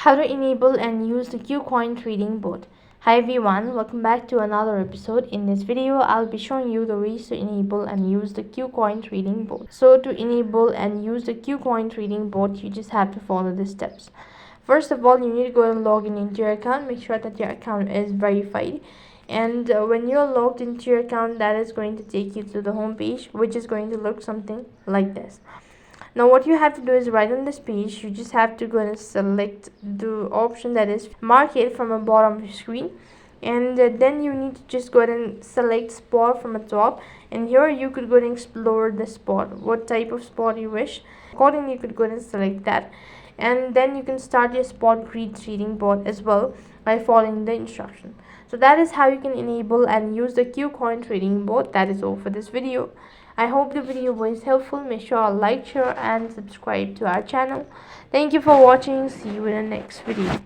How to enable and use the Kucoin trading bot. Hi everyone, welcome back to another episode. In this video, I'll be showing you the ways to enable and use the Kucoin trading bot. So to enable and use the Kucoin trading bot, you just have to follow the steps. First of all, you need to go and log into your account. Make sure that your account is verified. And when you're logged into your account, that is going to take you to the home page, which is going to look something like this. Now what you have to do is, right on this page, you just have to go and select the option that is market from the bottom of your screen, and then you need to just go ahead and select spot from the top, and here you could go and explore the spot, what type of spot you wish. Accordingly, you could go ahead and select that, and then you can start your spot greed trading bot as well by following the instruction. So that is how you can enable and use the Kucoin trading bot. That is all for this video. I hope the video was helpful. Make sure to like, share and subscribe to our channel. Thank you for watching. See you in the next video.